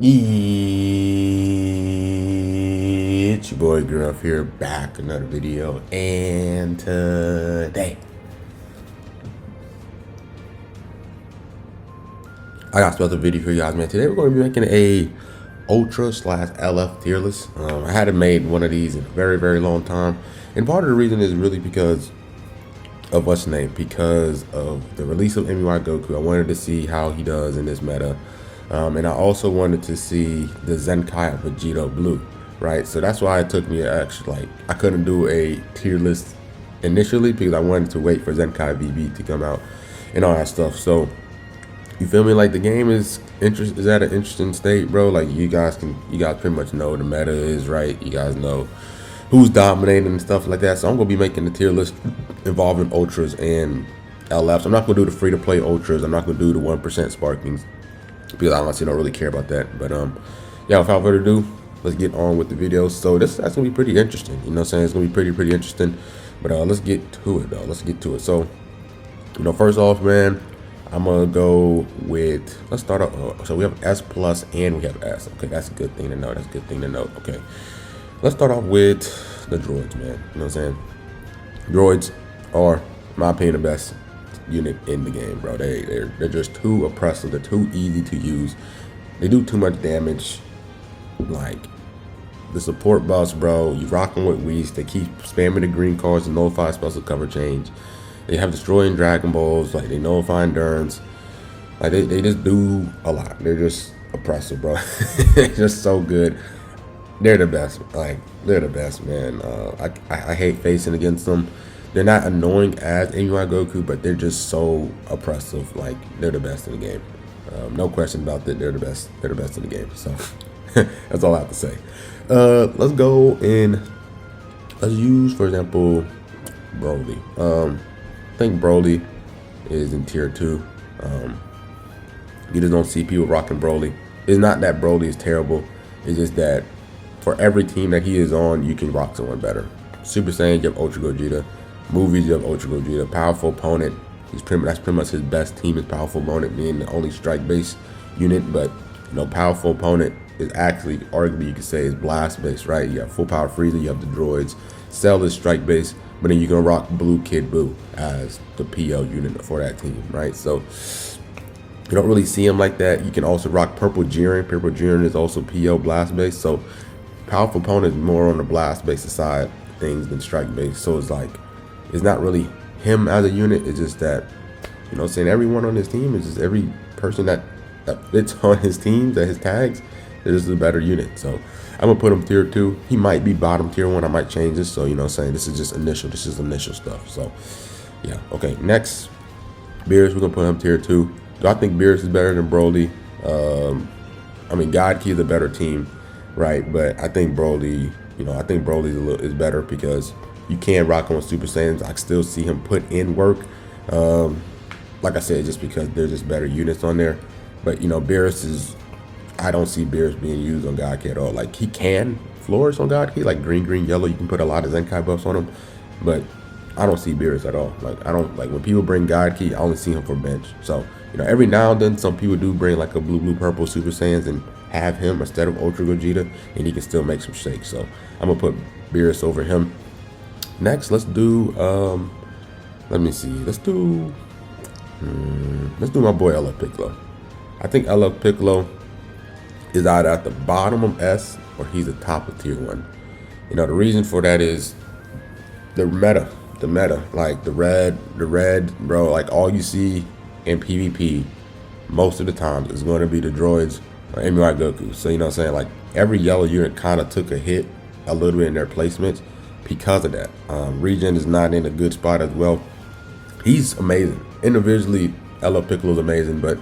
It's your boy Gruff here, back another video, and today I got a special video for you guys, man. Today we're going to be making a Ultra / LF tier list. I hadn't made one of these in a very long time, and part of the reason is really because of what's name, because of the release of MUI Goku. I wanted to see how he does in this meta. And I also wanted to see the Zenkai of Vegito Blue, right? So that's why it took me actually, I couldn't do a tier list initially because I wanted to wait for Zenkai VB to come out and all that stuff. So you feel me? Like the game is at an interesting state, bro. Like you guys pretty much know the meta is, right? You guys know who's dominating and stuff like that. So I'm gonna be making a tier list involving Ultras and LFs. I'm not gonna do the free to play Ultras. I'm not gonna do the 1% Sparkings, because I honestly don't really care about that. But yeah, without further ado, let's get on with the video. So that's gonna be pretty interesting, you know what I'm saying? It's gonna be pretty interesting. But let's get to it though. Let's get to it. So, you know, first off, man, I'm gonna go with, let's start off. So we have S plus and we have S. Okay, that's a good thing to know. That's a good thing to know. Okay, let's start off with the droids, man. You know what I'm saying? Droids are, in my opinion, the best unit in the game, bro. They're just too oppressive. They're too easy to use. They do too much damage. Like the support buffs, bro. You rocking with Whis. They keep spamming the green cards and nullify special cover change. They have destroying Dragon Balls. Like they nullify endurance. Like they just do a lot. They're just oppressive, bro. They're just so good. They're the best. Like they're the best, man. I hate facing against them. They're not annoying as MUI Goku, but they're just so oppressive. Like they're the best in the game. No question about that. They're the best. They're the best in the game. So that's all I have to say. Let's go and let's use, for example, Broly. I think Broly is in tier 2. You just don't see people rocking Broly. It's not that Broly is terrible. It's just that for every team that he is on, you can rock someone better. Super Saiyan, you have Ultra Gogeta. Movies, you have Ultra Gogeta. Powerful opponent, that's pretty much his best team, is powerful opponent being the only strike based unit. But you know, powerful opponent is actually, arguably you could say, is blast based, right? You have full power Frieza, you have the droids. Cell is strike based, but then you're gonna rock Blue Kid Buu as the PO unit for that team, right? So you don't really see him like that. You can also rock Purple Jiren. Purple Jiren is also PO blast based. So powerful opponent is more on the blast based side of things than strike based. So it's like, it's not really him as a unit. It's just that, you know, saying everyone on his team is just every person that fits on his team, that his tags, is a better unit. So I'm gonna put him tier 2. He might be bottom tier 1. I might change this. So you know, saying this is just initial. This is initial stuff. So yeah. Okay. Next, Beerus. We're gonna put him tier 2. Do I think Beerus is better than Broly? I mean, God Key is a better team, right? But I think Broly, you know, I think Broly is better because you can rock him with Super Saiyans. I still see him put in work. Like I said, just because there's just better units on there. But you know, Beerus is, I don't see Beerus being used on God Key at all. Like he can flourish on God Key, like green, yellow. You can put a lot of Zenkai buffs on him, but I don't see Beerus at all. Like I don't, like when people bring God Key, I only see him for bench. So you know, every now and then some people do bring like a blue, purple Super Saiyans and have him instead of Ultra Gogeta, and he can still make some shakes. So I'm gonna put Beerus over him. Next, let's do, let me see, let's do my boy LF Piccolo. I think LF Piccolo is either at the bottom of S or he's the top of tier 1. You know, the reason for that is the meta, like the red, bro, like all you see in PvP most of the time is going to be the droids or MUI Goku. So, you know what I'm saying? Like every yellow unit kind of took a hit a little bit in their placements because of that. Regen is not in a good spot as well. He's amazing. Individually, LF Piccolo is amazing, but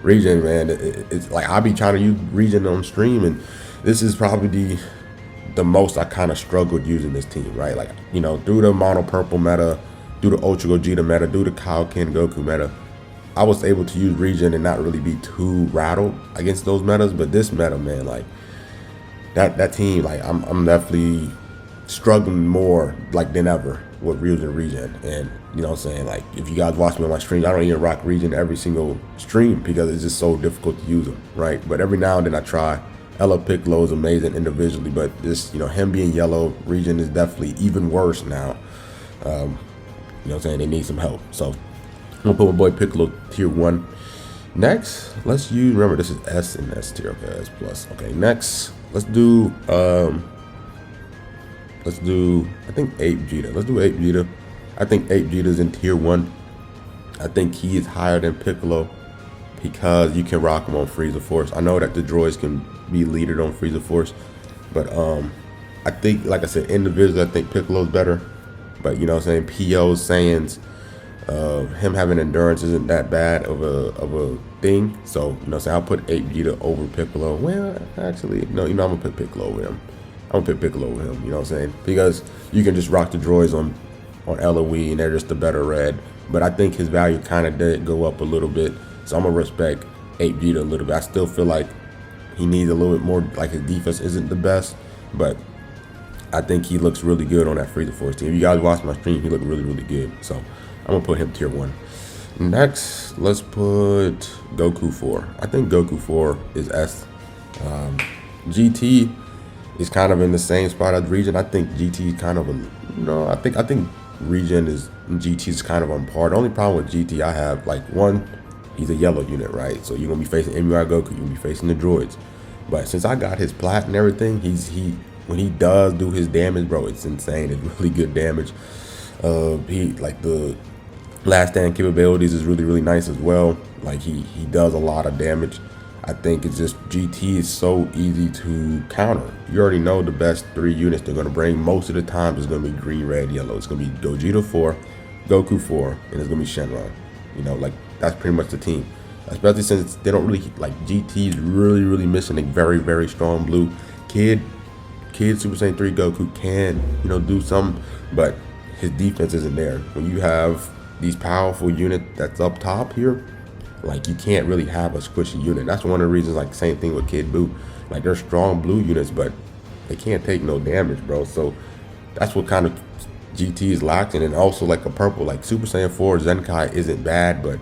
Regen, man, it's like I be trying to use Regen on stream, and this is probably the most I kind of struggled using this team, right? Like, you know, through the mono purple meta, through the Ultra Gogeta meta, through the Kaioken Goku meta, I was able to use Regen and not really be too rattled against those metas. But this meta, man, like that team, like I'm definitely struggling more like than ever with using regen. And you know what I'm saying, like if you guys watch me on my streams, I don't even rock regen every single stream because it's just so difficult to use them, right? But every now and then I try. Ella Piccolo is amazing individually, but this, you know, him being yellow, regen is definitely even worse now. You know what I'm saying, they need some help. So I'm gonna put my boy Piccolo tier 1. Next, let's use, remember this is S and S tier, okay, S plus. Okay, next, let's do I think 8 Vegeta. Let's do 8 Vegeta. I think 8 Vegeta is in tier 1. I think he is higher than Piccolo because you can rock him on Frieza Force. I know that the droids can be leadered on Frieza Force, but I think, like I said, individually I think Piccolo's better. But you know what I'm saying, PO's sayings, him having endurance isn't that bad of a thing. So you know what I'm saying, I'll put 8 Vegeta over Piccolo. Well, actually, no, you know, I'm gonna put Piccolo over him. I'm gonna put Piccolo over him, you know what I'm saying? Because you can just rock the droids on LOE and they're just the better red. But I think his value kind of did go up a little bit. So I'm gonna respect 8 Vegeta a little bit. I still feel like he needs a little bit more, like his defense isn't the best, but I think he looks really good on that Frieza Force team. If you guys watch my stream, he looked really, really good. So I'm gonna put him tier 1. Next, let's put Goku 4. I think Goku 4 is S. GT is kind of in the same spot as Regen. I think GT is kind of I think Regen is GT is kind of on par. The only problem with GT I have, like, one, he's a yellow unit, right? So you're gonna be facing MUI Goku, you're gonna be facing the droids. But since I got his plat and everything, when he does do his damage, bro, it's insane. It's really good damage. He, like, the last stand capabilities is really, really nice as well. Like he does a lot of damage. I think it's just GT is so easy to counter. You already know the best 3 units they're gonna bring. Most of the time it's gonna be green, red, yellow. It's gonna be Vegeta 4, Goku 4, and it's gonna be Shenron. You know, like that's pretty much the team. Especially since they don't really, like, GT is really, really missing a very, very strong blue. Kid Super Saiyan 3 Goku can, you know, do something, but his defense isn't there. When you have these powerful units that's up top here, like, you can't really have a squishy unit. That's one of the reasons, like, same thing with Kid Buu. Like, they're strong blue units, but they can't take no damage, bro. So that's what kind of GT is lacking. And also, like, a purple, like Super Saiyan 4 Zenkai isn't bad, but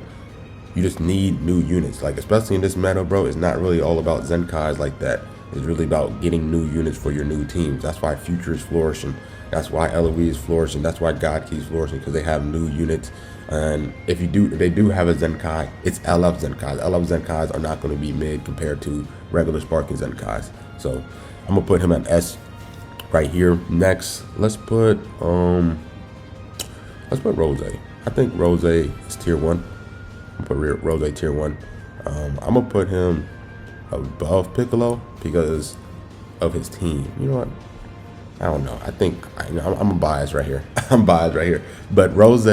you just need new units. Like, especially in this meta, bro, it's not really all about Zenkais like that. It's really about getting new units for your new teams. That's why Future is flourishing. That's why LOE is flourishing. That's why God keeps flourishing, because they have new units. And if they do have a Zenkai, it's LF Zenkais. LF Zenkais are not going to be mid compared to regular Sparking Zenkais. So I'm gonna put him at S right here. Next, let's put Rose. I think Rose is tier 1. I'm gonna put Rose tier 1. I'm gonna put him above Piccolo because of his team. You know what? I don't know. I think I'm a bias right here. I'm biased right here. But Rose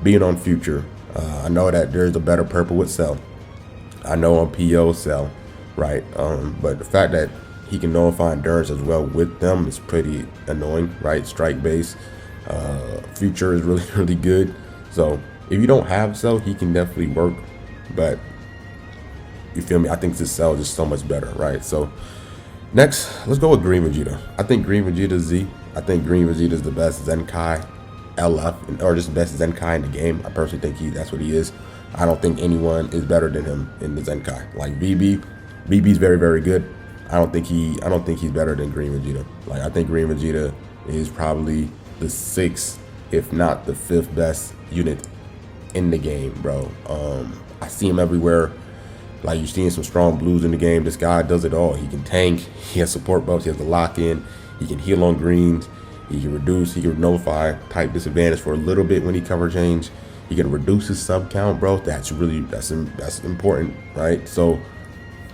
being on Future, I know that there's a better purple with Cell. I know on PO Cell, right? But the fact that he can nullify endurance as well with them is pretty annoying, right? Strike base, Future is really, really good. So if you don't have Cell, he can definitely work. But you feel me? I think this Cell is just so much better, right? So next, let's go with Green Vegeta. I think Green Vegeta is Z. I think Green Vegeta is the best Zenkai LF, or just the best Zenkai in the game. I personally think that's what he is. I don't think anyone is better than him in the Zenkai. Like BB is very, very good. I don't think he's better than Green Vegeta. Like, I think Green Vegeta is probably the 6th, if not the 5th best unit in the game, bro. I see him everywhere. Like, you're seeing some strong blues in the game. This guy does it all. He can tank. He has support buffs. He has the lock in. He can heal on greens. He can reduce. He can nullify type disadvantage for a little bit when he cover change. He can reduce his sub count, bro. That's important, right? So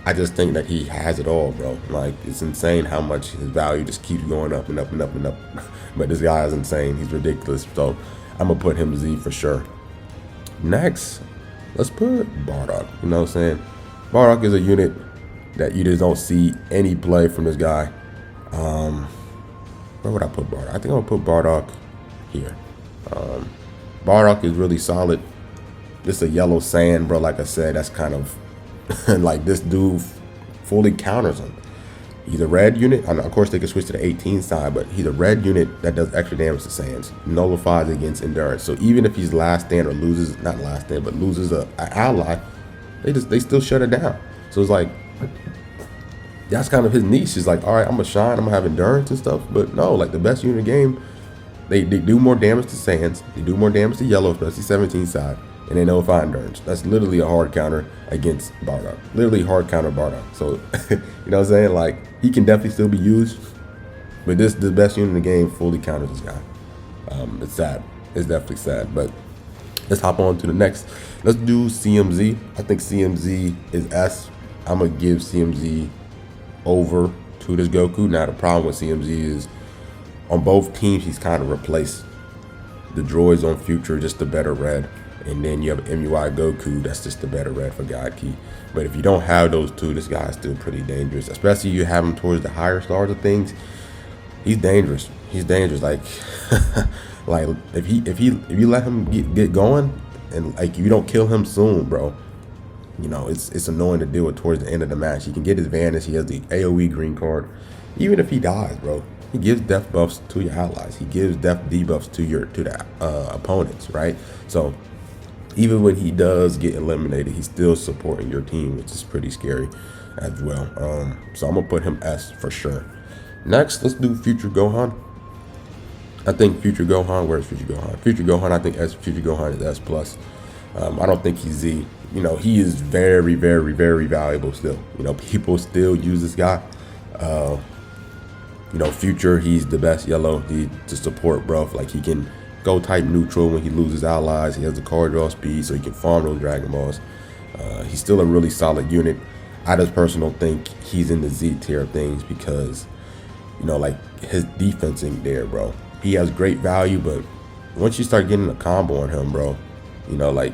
I just think that he has it all, bro. Like, it's insane how much his value just keeps going up and up and up and up. But this guy is insane. He's ridiculous. So I'm gonna put him Z for sure. Next, let's put Bardock. You know what I'm saying? Bardock is a unit that you just don't see any play from this guy. Where would I put Bardock? I think I'm gonna put Bardock here. Bardock is really solid. This is a yellow sand, bro. Like I said, that's kind of like, this dude fully counters him. He's a red unit. Of course, they can switch to the 18 side, but he's a red unit that does extra damage to Saiyans, nullifies against endurance. So even if he's last stand or loses, not last stand, but loses an ally, they still shut it down. So it's like, that's kind of his niche. Is like, all right, I'm gonna shine, I'm gonna have endurance and stuff. But no, like the best unit in the game, they do more damage to Saiyans, they do more damage to yellow, especially 17 side, and they nullify endurance. That's literally a hard counter against Bardock. Literally hard counter Bardock. So you know what I'm saying? Like, he can definitely still be used, but this the best unit in the game fully counters this guy. It's sad. It's definitely sad. But let's hop on to the next. Let's do CMZ. I think CMZ is S. I'm gonna give CMZ over to this Goku. Now the problem with CMZ is on both teams he's kind of replaced the droids on Future, just the better red, and then you have MUI Goku, that's just the better red for God Key. But if you don't have those two, this guy is still pretty dangerous, especially you have him towards the higher stars of things. He's dangerous. He's dangerous. Like like if you let him get going, and like you don't kill him soon, bro, you know, it's annoying to deal with towards the end of the match. He can get his advantage. He has the AoE green card. Even if he dies, bro, he gives death buffs to your allies. He gives death debuffs to the opponents, right? So even when he does get eliminated, he's still supporting your team, which is pretty scary as well. So I'm gonna put him S for sure. Next, let's do Future Gohan. I think Future Gohan, where's Future Gohan? Future Gohan, I think Future Gohan is S plus. I don't think he's Z. You know, he is very, very, very valuable still. You know, people still use this guy. You know, Future, he's the best yellow to support, bro. Like, he can go type neutral when he loses allies. He has the card draw speed, so he can farm those Dragon Balls. He's still a really solid unit. I just personally think he's in the Z tier of things because, you know, like, his defense ain't there, bro. He has great value, but once you start getting a combo on him, bro, you know, like,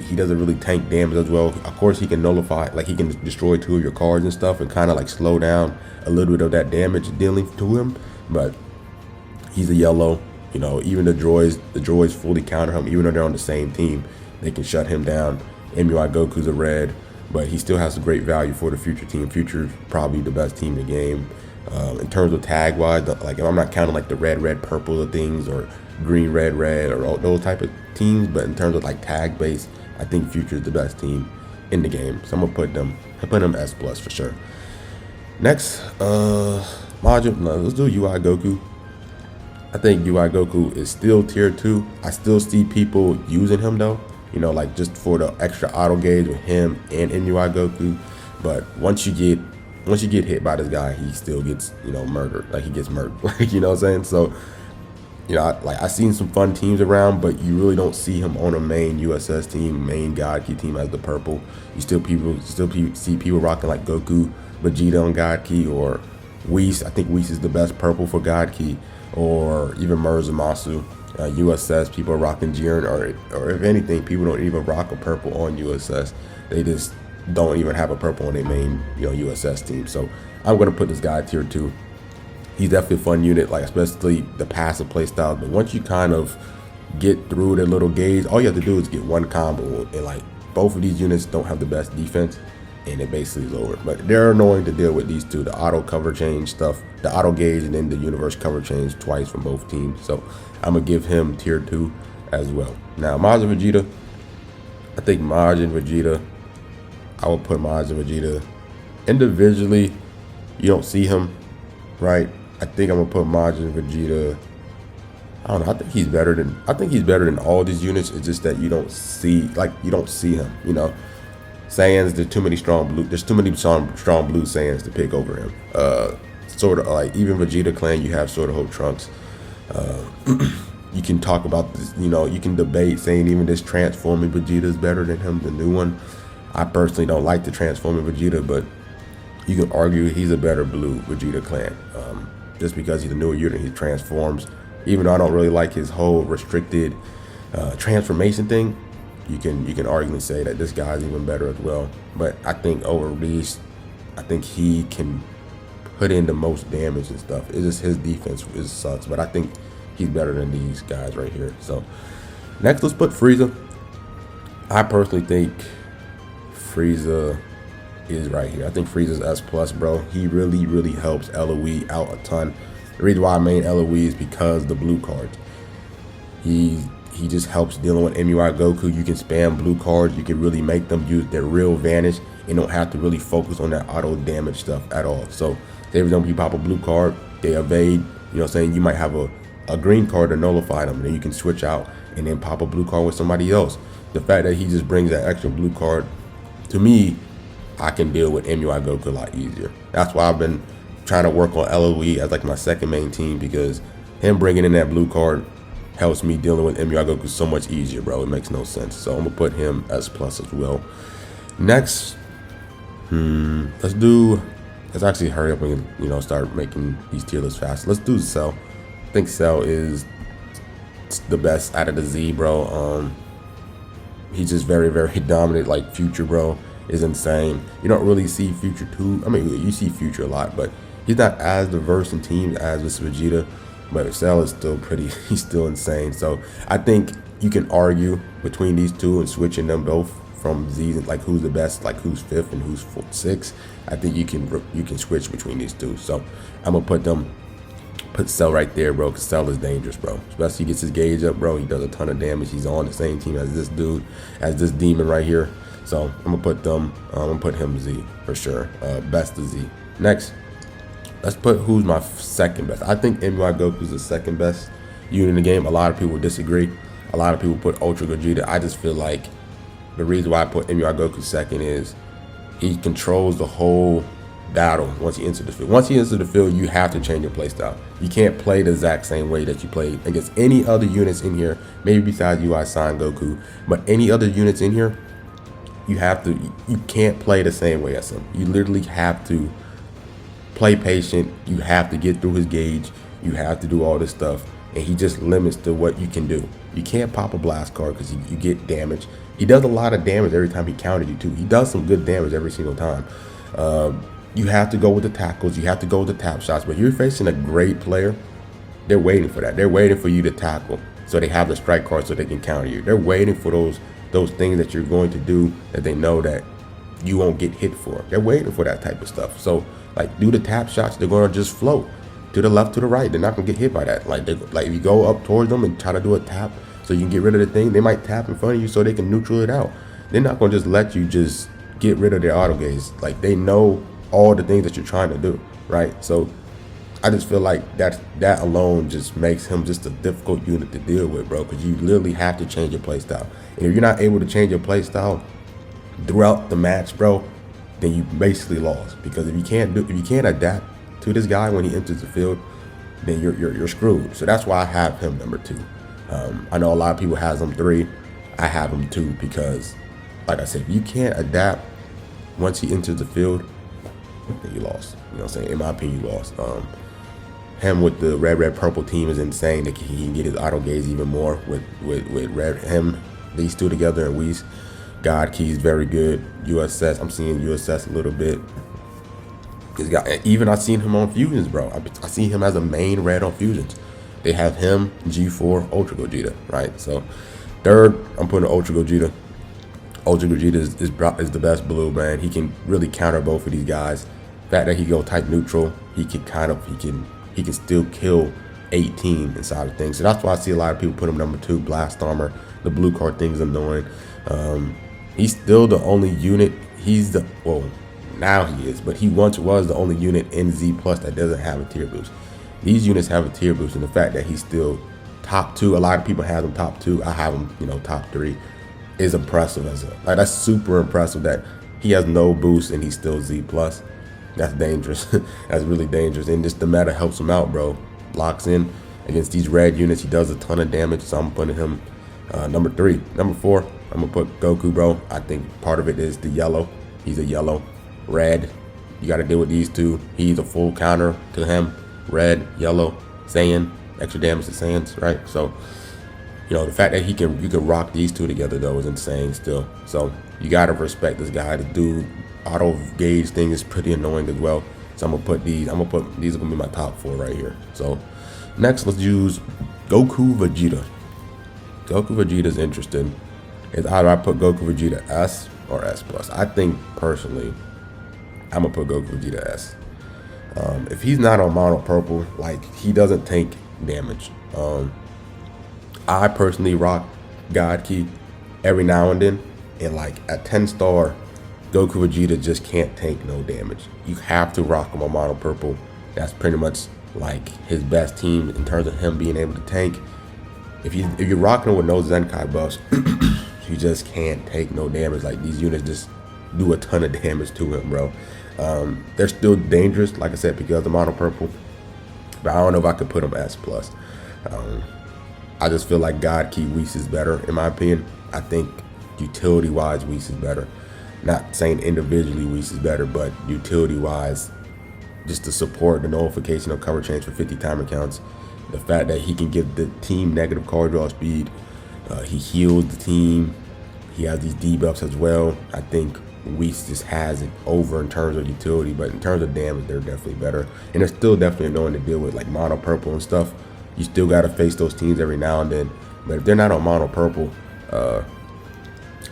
he doesn't really tank damage as well. Of course, he can nullify, like, he can destroy 2 of your cards and stuff and kind of like slow down a little bit of that damage dealing to him. But he's a yellow. You know, even the droids fully counter him. Even though they're on the same team, they can shut him down. MUI Goku's a red, but he still has a great value for the Future team. Future's probably the best team in the game. In terms of tag wise, like, if I'm not counting like the red purple of things or green red or all those type of teams, but in terms of like tag base, I think Future is the best team in the game. So I'm gonna put them S plus for sure. Next, module. No, let's do UI Goku. I think UI Goku is still tier 2. I still see people using him though. You know, like just for the extra auto gauge with him and MUI Goku. But once you get hit by this guy, he still gets, you know, murdered. Like, he gets murdered. Like, you know what I'm saying? So, you know, I've seen some fun teams around, but you really don't see him on a main USS team, main God Key team as the purple. You still see people rocking like Goku, Vegeta on God Key, or Whis. I think Whis is the best purple for God Key, or even Masu. USS, people are rocking Jiren, or if anything, people don't even rock a purple on USS. They just don't even have a purple on their main, you know, USS team. So I'm gonna put this guy tier 2. He's definitely a fun unit, like especially the passive play style. But once you kind of get through the little gauge, all you have to do is get one combo, and like both of these units don't have the best defense, and it basically is over. But they're annoying to deal with, these two, the auto cover change stuff, the auto gauge, and then the universe cover change twice from both teams. So I'm gonna give him tier 2 as well. Now Majin Vegeta, I think Majin Vegeta, I would put Majin Vegeta individually. You don't see him, right? I think I'm gonna put Majin Vegeta. I don't know. I think he's better than all these units. It's just that you don't see him. You know, Saiyans. There's too many strong blue Saiyans to pick over him. Sort of like even Vegeta Clan. You have sort of Hope Trunks. You can talk about this. You know, you can debate saying even this transforming Vegeta is better than him, the new one. I personally don't like the transforming Vegeta, but you can argue he's a better blue Vegeta Clan. Just because he's a newer unit, he transforms. Even though I don't really like his whole restricted transformation thing, you can arguably say that this guy's even better as well. But I think over these, I think he can put in the most damage and stuff. It's just his defense sucks, but I think he's better than these guys right here. So next, let's put Frieza. I personally think Frieza is right here. I think Frieza's S plus, bro. He really helps LOE out a ton. The reason why I made LOE is because the blue cards. He just helps dealing with MUI Goku. You can spam blue cards. You can really make them use their real advantage and don't have to really focus on that auto damage stuff at all. So say for example, you pop a blue card, they evade. You know what I'm saying? You might have a green card to nullify them, and then you can switch out and then pop a blue card with somebody else. The fact that he just brings that extra blue card, to me, I can deal with MUI Goku a lot easier. That's why I've been trying to work on LOE as like my second main team, because him bringing in that blue card helps me dealing with MUI Goku so much easier, bro. It makes no sense. So I'm gonna put him S plus as well. Next, let's actually hurry up and start making these tier lists fast. Let's do Cell. I think Cell is the best out of the Z, bro. He's just very dominant. Like Future, bro, is insane. You don't really see Future too. I mean, you see Future a lot, but he's not as diverse in teams as with Vegeta. But Cell is still he's still insane. So I think you can argue between these two and switching them both from Z, like who's the best, like who's fifth and who's sixth. I think you can switch between these two. So I'm gonna put Cell right there, bro, because Cell is dangerous, bro. Especially he gets his gauge up, bro. He does a ton of damage. He's on the same team as this dude, as this demon right here. So I'm gonna put him Z for sure. Best of Z. Next, let's put who's my second best. I think MUI Goku is the second best unit in the game. A lot of people disagree. A lot of people put Ultra Gogeta. I just feel like the reason why I put MUI Goku second is he controls the whole battle once he enters the field. Once he enters the field, you have to change your playstyle. You can't play the exact same way that you played against any other units in here, maybe besides UI Sign Goku, but any other units in here, you can't play the same way as him. You literally have to play patient. You have to get through his gauge. You have to do all this stuff, and he just limits to what you can do. You can't pop a blast card because you get damage. He does a lot of damage every time he counters you too. He does some good damage every single time. You have to go with the tackles. You have to go with the tap shots. But you're facing a great player, they're waiting for that. They're waiting for you to tackle, so they have the strike card so they can counter you. They're waiting for those things that you're going to do that they know that you won't get hit for. They're waiting for that type of stuff. So like, do the tap shots. They're going to just float to the left, to the right. They're not going to get hit by that. Like if you go up towards them and try to do a tap so you can get rid of the thing, they might tap in front of you so they can neutral it out. They're not going to just let you just get rid of their auto gaze. Like, they know all the things that you're trying to do, right? So I just feel like that alone just makes him just a difficult unit to deal with, bro, because you literally have to change your playstyle. And if you're not able to change your playstyle throughout the match, bro, then you basically lost. Because if you can't adapt to this guy when he enters the field, then you're screwed. So that's why I have him number 2. I know a lot of people has him 3. I have him 2 because, like I said, if you can't adapt once he enters the field, then you lost. You know what I'm saying? In my opinion, you lost. Him with the red purple team is insane. That he can get his auto gaze even more with these two together, and Whis. God Key's very good. USS, I'm seeing USS a little bit. Even I've seen him on Fusions, bro. I see him as a main red on Fusions. They have him, G4, Ultra Gogeta, right? So third, I'm putting Ultra Gogeta. Ultra Gogeta is the best blue, man. He can really counter both of these guys. The fact that he go type neutral, he can still kill 18 inside of things. So that's why I see a lot of people put him number 2, Blast Armor. The blue card thing's annoying. He's still the only unit. Now he is, but he once was the only unit in Z Plus that doesn't have a tier boost. These units have a tier boost, and the fact that he's still top 2, a lot of people have him top 2. I have him, top 3, is impressive. That's super impressive that he has no boost and he's still Z Plus. That's dangerous. That's really dangerous, and just the meta helps him out, bro. Locks in against these red units. He does a ton of damage, so I'm putting him number 3. Number 4, I'm gonna put Goku, bro. I think part of it is the yellow. He's a yellow. Red, you got to deal with these two. He's a full counter to him. Red, yellow, Saiyan, extra damage to Saiyans, right? So, the fact that you can rock these two together though is insane still. So you got to respect this guy. The dude auto gauge thing is pretty annoying as well. So I'm gonna put these are gonna be my top 4 right here. So next, let's use Goku Vegeta. Goku Vegeta is interesting. It's either I put Goku Vegeta S or S plus. I think personally I'm gonna put Goku Vegeta S. If he's not on mono purple, like he doesn't tank damage. I personally rock God Ki every now and then, and like at 10-star, Goku Vegeta just can't tank no damage. You have to rock him on mono purple. That's pretty much like his best team in terms of him being able to tank. If you're rocking him with no Zenkai buffs, you just can't take no damage. Like these units just do a ton of damage to him, bro. They're still dangerous, like I said, because of mono purple. But I don't know if I could put them S plus. I just feel like God Ki Whis is better in my opinion. I think utility wise Whis is better. Not saying individually Whis is better, but utility wise, just the support, the notification of cover chains for 50 timer counts, the fact that he can give the team negative card draw speed, he heals the team, he has these debuffs as well. I think Whis just has it over in terms of utility, but in terms of damage, they're definitely better. And they're still definitely annoying to deal with, like mono purple and stuff. You still got to face those teams every now and then. But if they're not on mono purple,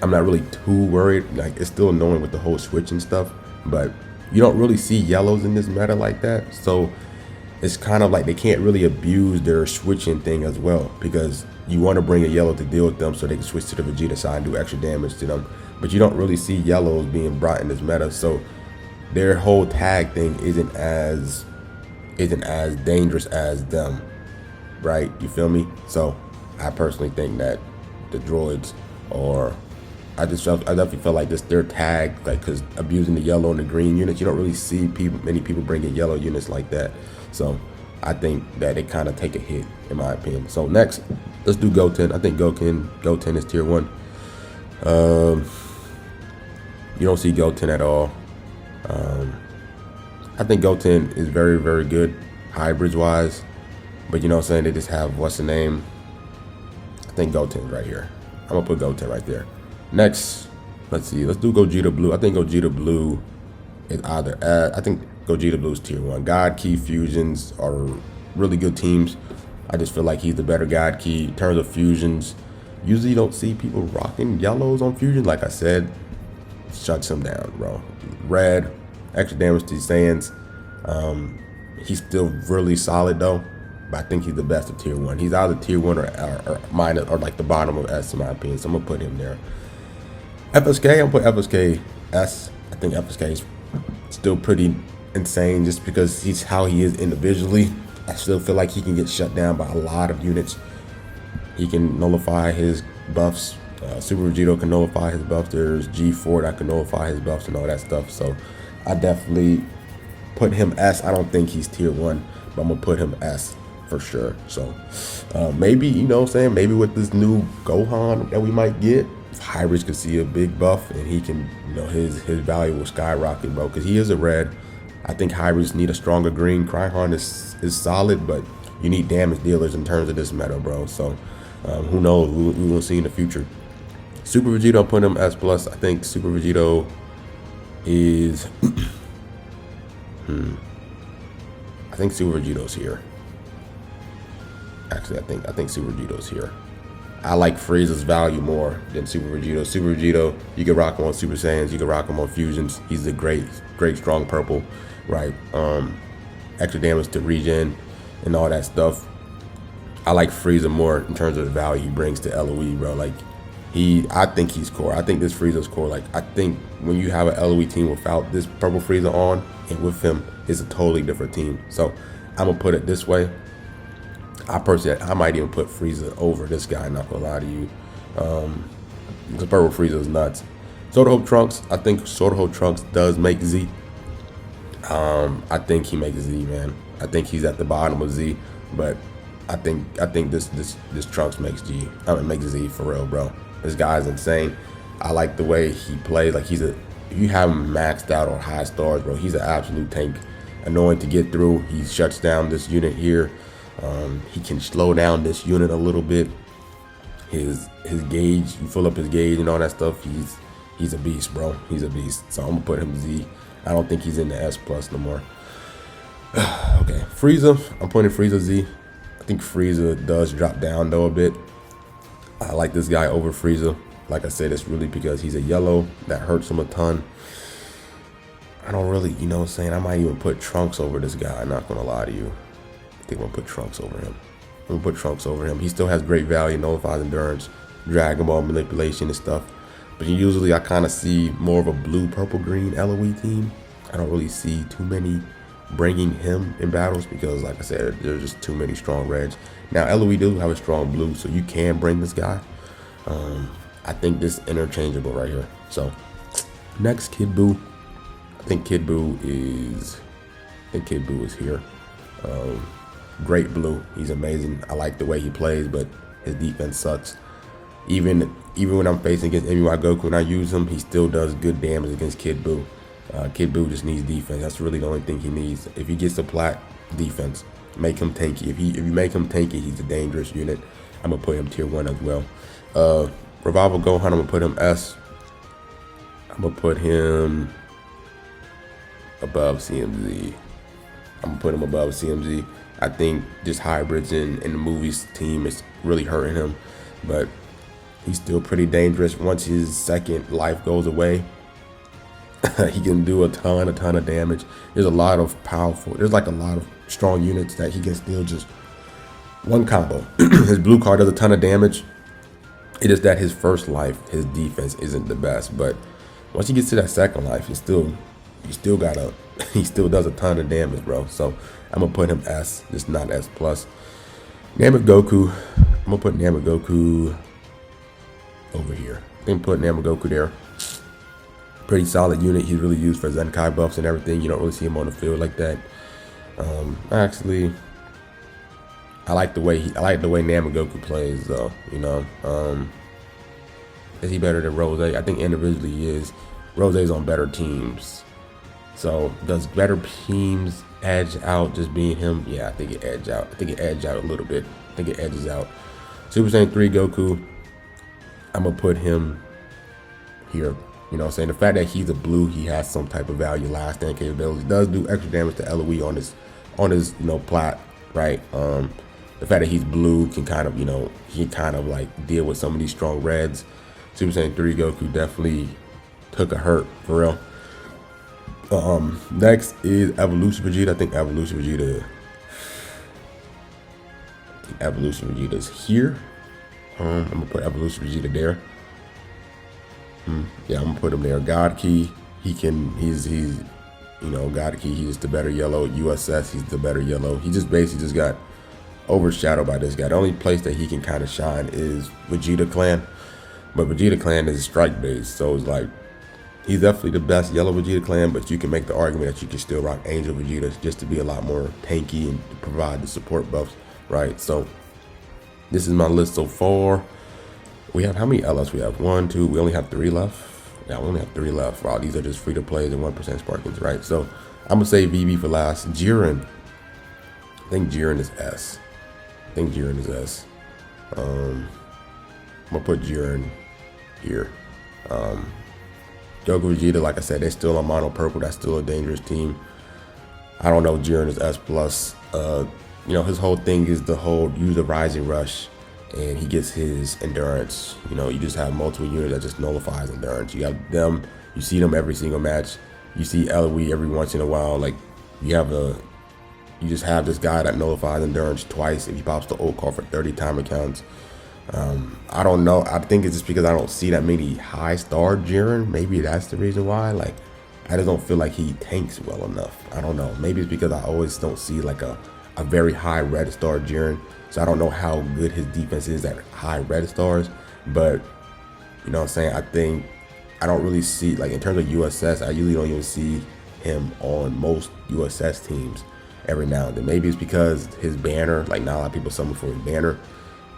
I'm not really too worried. Like it's still annoying with the whole switch and stuff, but you don't really see yellows in this meta like that. So it's kind of like they can't really abuse their switching thing as well, because you want to bring a yellow to deal with them so they can switch to the Vegeta side and do extra damage to them. But you don't really see yellows being brought in this meta, so their whole tag thing isn't as dangerous as them, right? You feel me? So I personally think that the droids, or I definitely feel like this their tag, like, because abusing the yellow and the green units, you don't really see many people bringing yellow units like that. So I think that they kind of take a hit in my opinion. So next, let's do Goten. I think Goten is tier 1. You don't see Goten at all. I think Goten is very, very good hybrids wise, but you know what I'm saying, they just have, what's the name? I think Goten right here. I'm gonna put Goten right there. Next, let's see, let's do Gogeta Blue. I think Gogeta Blue is either I think Gogeta Blue is tier 1. God Ki fusions are really good teams. I just feel like he's the better God Ki in terms of fusions. Usually you don't see people rocking yellows on fusion. Like I said, shuts him down, bro. Red, extra damage to Saiyans. He's still really solid though, but I think he's the best of tier 1. He's either tier 1 or minus, or like the bottom of S in my opinion. So I'm gonna put him there. FSK, I'm gonna put FSK S. I think FSK is still pretty insane just because he's how he is individually. I still feel like he can get shut down by a lot of units. He can nullify his buffs. Super Vegito can nullify his buffs. There's G4 that can nullify his buffs and all that stuff. So I definitely put him S. I don't think he's tier 1, but I'm gonna put him S for sure. So maybe, you know what I'm saying, maybe with this new Gohan that we might get, hybrids could see a big buff and he can, you know, his value will skyrocket, bro, because he is a red. I think hybrids need a stronger green. Krylon is solid, but you need damage dealers in terms of this meta, bro. So who knows, we will see in the future. Super Vegito, I'm putting him S plus. I think Super Vegito is I think Super Vegito's here. Actually, I think Super Vegito's here. I like Frieza's value more than Super Vegito. Super Vegito, you can rock him on Super Saiyans, you can rock him on fusions. He's a great strong purple, right? Extra damage to regen and all that stuff. I like Frieza more in terms of the value he brings to LOE, bro. Like I think he's core. I think this Frieza's core. Like I think when you have an LOE team without this purple Frieza on and with him, it's a totally different team. So I'm gonna put it this way. I might even put Frieza over this guy, not gonna lie to you. The purple Frieza is nuts. Soda Hope Trunks, I think Soda Hope Trunks does make Z. I think he makes Z, man. I think he's at the bottom of Z, but I think this Trunks makes G. Makes Z for real, bro. This guy's insane. I like the way he plays. Like if you have him maxed out on high stars, bro, he's an absolute tank. Annoying to get through. He shuts down this unit here. He can slow down this unit a little bit. His gauge, you fill up his gauge and all that stuff. He's a beast, bro. He's a beast. So I'm gonna put him Z. I don't think he's in the S plus no more. Okay, Frieza. I'm putting Frieza Z. I think Frieza does drop down though a bit. I like this guy over Frieza. Like I said, it's really because he's a yellow that hurts him a ton. I don't really, you know what I'm saying? I might even put Trunks over this guy. I'm not gonna lie to you. I think I'm gonna put Trunks over him. I'm gonna put Trunks over him. He still has great value, nullifies endurance, Dragon Ball manipulation and stuff. But usually I kind of see more of a blue, purple, green LOE team. I don't really see too many bringing him in battles because, like I said, there's just too many strong reds. Now LOE do have a strong blue, so you can bring this guy. I think this interchangeable right here. So next, Kid Buu. I think Kid Buu is here. Great blue. He's amazing. I like the way he plays, but his defense sucks. Even when I'm facing against MUI GOKU and I use him, he still does good damage against Kid Buu. Kid Buu just needs defense. That's really the only thing he needs. If he gets a plat, defense. Make him tanky. If you make him tanky, he's a dangerous unit. I'm gonna put him tier 1 as well. Revival Gohan, I'm gonna put him S. I'm gonna put him above CMZ. I'm gonna put him above CMZ. I think just hybrids in the movies team is really hurting him, but he's still pretty dangerous. Once his second life goes away, he can do a ton of damage. There's a lot of there's like a lot of strong units that he can still just one combo. His blue card does a ton of damage. It is that his first life, his defense isn't the best, but once he gets to that second life, he still does a ton of damage, bro. So I'm gonna put him S, just not S plus. Namek Goku, I'm gonna put Namek Goku over here. I think put Namek Goku there. Pretty solid unit. He's really used for Zenkai buffs and everything. You don't really see him on the field like that. Actually, I like the way Namek Goku plays, though. You know, is he better than Rose? I think individually he is. Rose's on better teams. So does better teams edge out just being him? Yeah, I think it edge out. I think it edge out a little bit. I think it edges out. Super Saiyan 3 Goku, I'm gonna put him here. You know what I'm saying? The fact that he's a blue, he has some type of value, last stand capability. Does do extra damage to LOE on his plat, right? The fact that he's blue can kind of, he kind of like deal with some of these strong reds. Super Saiyan 3 Goku definitely took a hurt for real. Next is Evolution Vegeta. I think Evolution Vegeta is here. I'm gonna put Evolution Vegeta there. Yeah, I'm gonna put him there. God Key, he's God Key, he's the better yellow. USS, he's the better yellow. He just basically just got overshadowed by this guy. The only place that he can kind of shine is Vegeta Clan, but Vegeta Clan is strike based, so it's like he's definitely the best yellow Vegeta Clan, but you can make the argument that you can still rock Angel Vegeta just to be a lot more tanky and to provide the support buffs, right? So this is my list so far. We have how many LS we have? 1, 2. We only have 3 left. Yeah, we only have 3 left. Wow, these are just free to plays and 1% Sparkins, right? So I'm gonna say VB for last. Jiren. I think Jiren is S. I'm gonna put Jiren here. Goku Vegeta, like I said, they're still on mono purple. That's still a dangerous team. I don't know. Jiren is S plus. His whole thing is use the rising rush, and he gets his endurance. You just have multiple units that just nullifies endurance. You have them. You see them every single match. You see LOE every once in a while. Like you just have this guy that nullifies endurance twice if he pops the ult card for 30 timer counts. I don't know. I think it's just because I don't see that many high star Jiren. Maybe that's the reason why. Like, I just don't feel like he tanks well enough. I don't know. Maybe it's because I always don't see like a very high red star Jiren. So I don't know how good his defense is at high red stars. But you know what I'm saying? I think I don't really see, like, in terms of USS, I usually don't even see him on most USS teams every now and then. Maybe it's because his banner, like, not a lot of people summon for his banner.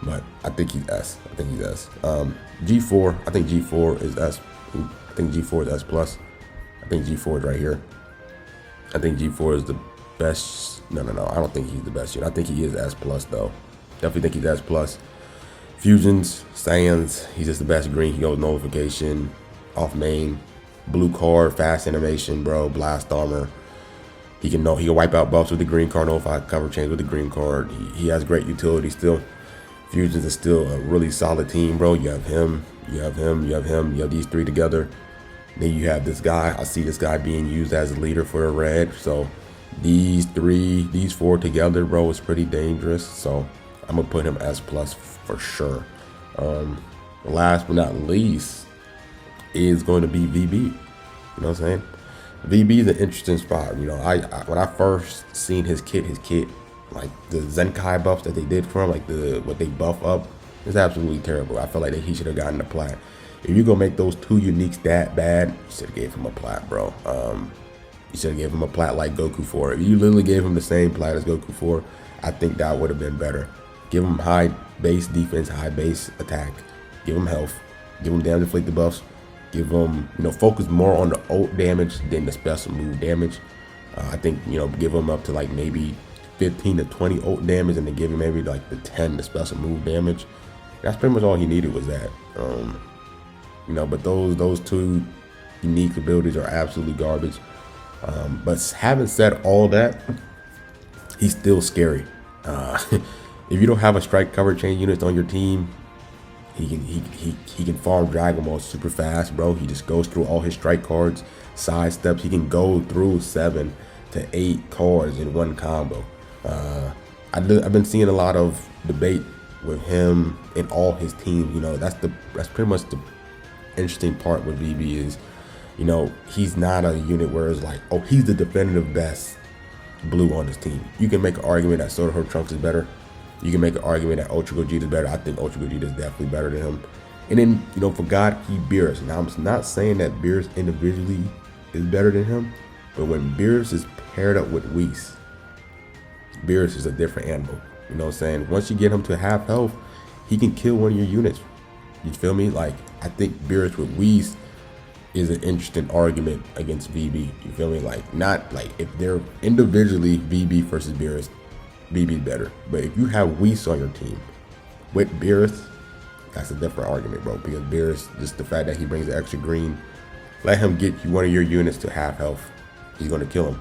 But I think he's S. G4, I think G4 is S. I think G4 is S plus. I think G4 is right here. I think G4 is the best. No, I don't think he's the best unit. I think he is S plus though. Definitely think he's S plus. Fusions, Saiyans, he's just the best green. He goes nullification, off main, blue card, fast animation, bro, blast armor. He can wipe out buffs with the green card, nullify cover change with the green card. He has great utility still. Fusions is still a really solid team, bro. You have him, you have these 3 together. Then you have this guy. I see this guy being used as a leader for the red. So these four together, bro, is pretty dangerous. So I'm gonna put him S plus for sure. Last but not least is going to be VB. You know what I'm saying? VB is an interesting spot. You know, I when I first seen his kit, like the Zenkai buffs that they did for him, like what they buff up, is absolutely terrible. I feel like that he should have gotten the plat. If you gonna make those two uniques that bad, you should have gave him a plat, bro. You should have gave him a plat like Goku 4. If you literally gave him the same plat as Goku 4, I think that would have been better. Give him high base defense, high base attack. Give him health. Give him damage inflicted buffs. Give him, you know, focus more on the ult damage than the special move damage. I think, you know, give him up to like maybe 15 to 20 ult damage, and then give him maybe like the 10 the special move damage. That's pretty much all he needed was that. You know, but those two unique abilities are absolutely garbage. But having said all that, he's still scary. If you don't have a strike cover chain units on your team, he can farm Dragon Ball super fast, bro. He just goes through all his strike cards, side steps. He can go through 7 to 8 cards in one combo. I've been seeing a lot of debate with him and all his teams. You know, that's pretty much the interesting part with VB is, you know, he's not a unit where it's like, oh, he's the definitive best blue on his team. You can make an argument that Soda Her Trunks is better. You can make an argument that Ultra Gogeta is better. I think Ultra Gogeta is definitely better than him. And then, you know, for God Key Beerus. Now, I'm not saying that Beerus individually is better than him, but when Beerus is paired up with Whis, Beerus is a different animal. You know what I'm saying? Once you get him to half health, he can kill one of your units. You feel me? Like, I think Beerus with Whis is an interesting argument against VB. You feel me? Like, not like if they're individually VB versus Beerus, VB is better. But if you have Whis on your team with Beerus, that's a different argument, bro. Because Beerus, just the fact that he brings the extra green, let him get you one of your units to half health. He's going to kill him.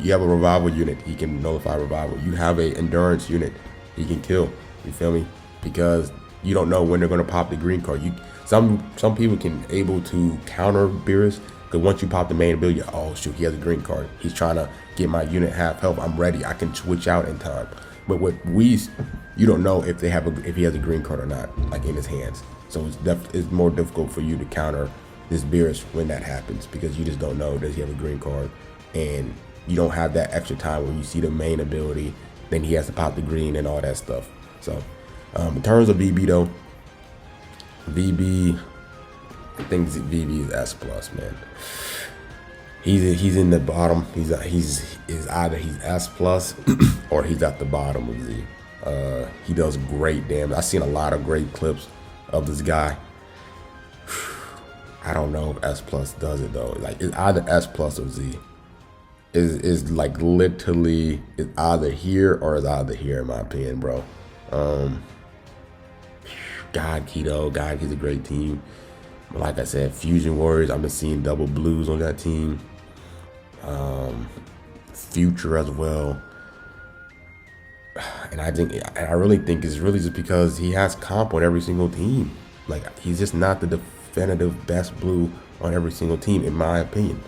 You have a revival unit, he can nullify revival. You have a endurance unit, he can kill. You feel me? Because you don't know when they're going to pop the green card. Some people can able to counter Beerus, because once you pop the main ability, oh shoot, he has a green card. He's trying to get my unit half health. I'm ready. I can switch out in time. But with Whis, you don't know if he has a green card or not, like in his hands. So it's more difficult for you to counter this Beerus when that happens, because you just don't know, does he have a green card, and you don't have that extra time when you see the main ability, then he has to pop the green and all that stuff. So in terms of VB though, VB, I think VB is S plus, man. He's in the bottom. He's either he's S plus or he's at the bottom of Z. He does great damage. I've seen a lot of great clips of this guy. I don't know if S plus does it though. Like, it's either S plus or Z. Is like literally, it's either here or it's either here in my opinion, bro. God Key's a great team. But like I said, Fusion Warriors, I've been seeing double blues on that team. Future as well. And I really think it's really just because he has comp on every single team. Like, he's just not the definitive best blue on every single team, in my opinion.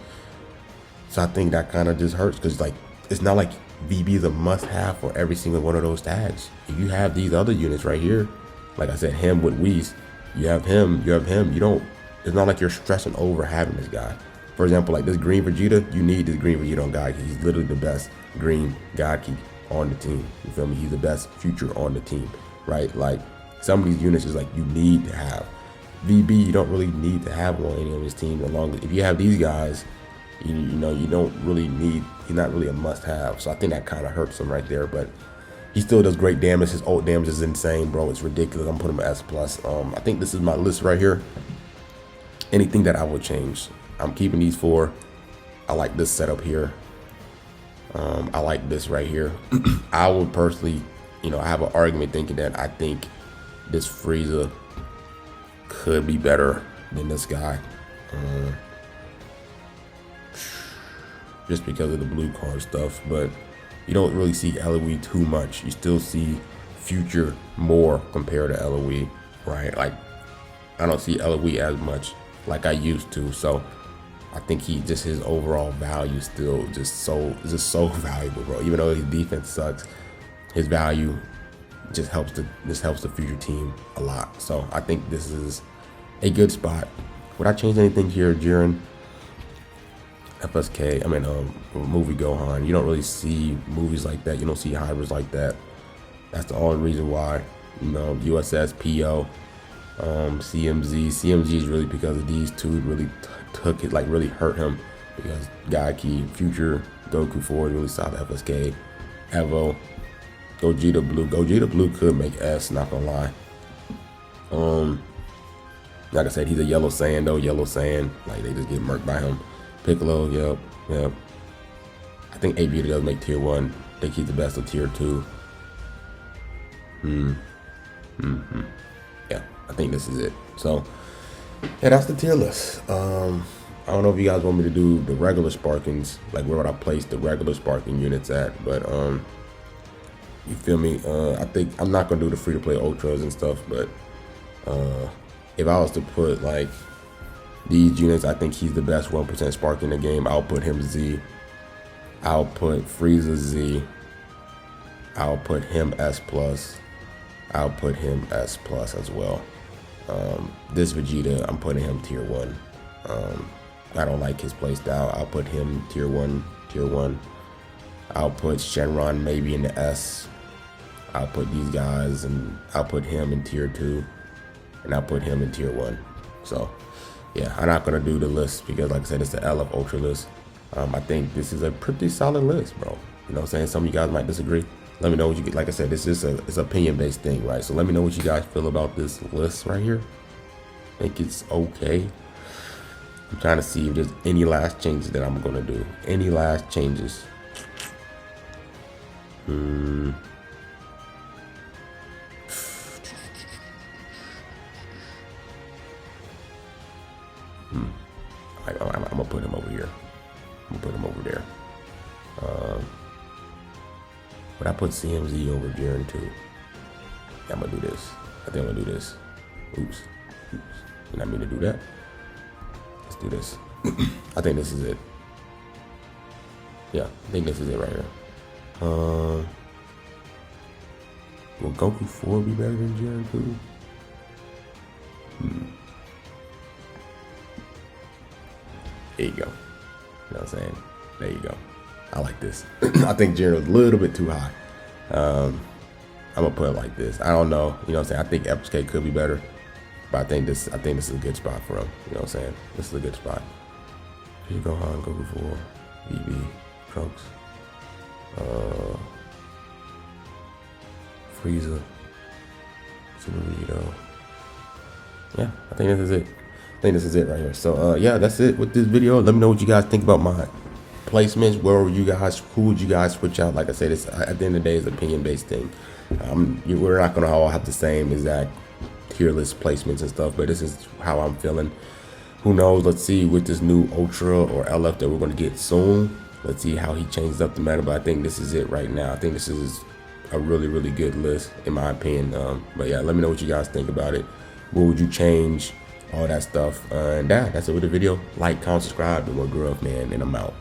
So I think that kind of just hurts, because like, it's not like VB is a must-have for every single one of those tags. If you have these other units right here, like I said, him with Whis, you have him, you don't, it's not like you're stressing over having this guy. For example, like this green Vegeta, you need this green Vegeta on God Key. He's literally the best green God Key on the team. You feel me? He's the best future on the team, right? Like, some of these units is like you need to have. VB, you don't really need to have on any of his team. As long as, if you have these guys, you know, you don't really need, he's not really a must-have. So I think that kind of hurts him right there. But he still does great damage. His ult damage is insane, bro. It's ridiculous. I'm putting him at S plus. I think this is my list right here. Anything that I would change, I'm keeping these 4. I like this setup here. I like this right here. I would personally, you know, I have an argument thinking that I think this Frieza could be better than this guy. Just because of the blue card stuff, but you don't really see LOE too much. You still see Future more compared to LOE, right? Like, I don't see LOE as much like I used to. So I think his overall value still just so valuable, bro. Even though his defense sucks, his value just helps the future team a lot. So I think this is a good spot. Would I change anything here, Jiren? FSK, I mean, movie Gohan. You don't really see movies like that. You don't see hybrids like that. That's the only reason why. You know, USS, PO, CMZ is really because of these two really took it, like really hurt him, because Gaki, Future, Goku Forward really saw the FSK, Evo, Gogeta Blue could make S, not gonna lie. Like I said, he's a yellow sand though, like they just get murked by him. Piccolo, yep. I think 8 Vegeta does make tier 1. I think he's the best of tier 2. Yeah, I think this is it. So, yeah, that's the tier list. I don't know if you guys want me to do the regular Sparkings, like where would I place the regular Sparking units at, but you feel me? I think I'm not gonna do the free-to-play ultras and stuff, but if I was to put like these units, I think he's the best 1% Spark in the game. I'll put him Z. I'll put Frieza Z. I'll put him S+. I'll put him S+ as well. This Vegeta, I'm putting him tier 1. I don't like his playstyle. I'll put him tier 1. I'll put Shenron maybe in the S. I'll put these guys, and I'll put him in tier 2. And I'll put him in tier 1. So, yeah, I'm not going to do the list because, like I said, it's the LF Ultra list. I think this is a pretty solid list, bro. You know what I'm saying? Some of you guys might disagree. Let me know what you get. Like I said, this is it's an opinion-based thing, right? So let me know what you guys feel about this list right here. I think it's okay. I'm trying to see if there's any last changes that I'm going to do. Any last changes? I'm gonna put him over here. I'm gonna put him over there. But I put CMZ over Jiren too. Yeah, I'm gonna do this. I think I'm gonna do this. Oops. Did I mean to do that? Let's do this. I think this is it. Yeah, I think this is it right here. Will Goku 4 be better than Jiren 2? There you go. You know what I'm saying? There you go. I like this. I think Jiren's a little bit too high. I'm gonna put it like this. I don't know. You know what I'm saying? I think FSK could be better, but I think this is a good spot for him. You know what I'm saying? This is a good spot. Here you go, Han, Goku 4, EB, Trunks, Frieza, Super Vegito. Yeah, I think this is it. I think this is it right here. So yeah, that's it with this video. Let me know what you guys think about my placements. Who would you guys switch out? Like I said, it's at the end of the day, it's an opinion-based thing. We're not gonna all have the same exact tier list placements and stuff, but this is how I'm feeling. Who knows? Let's see with this new Ultra or LF that we're gonna get soon. Let's see how he changes up the meta. But I think this is it right now. I think this is a really, really good list in my opinion. But yeah, let me know what you guys think about it. What would you change? All that stuff. And that's it with the video. Like, comment, subscribe, and more growth, man. And I'm out.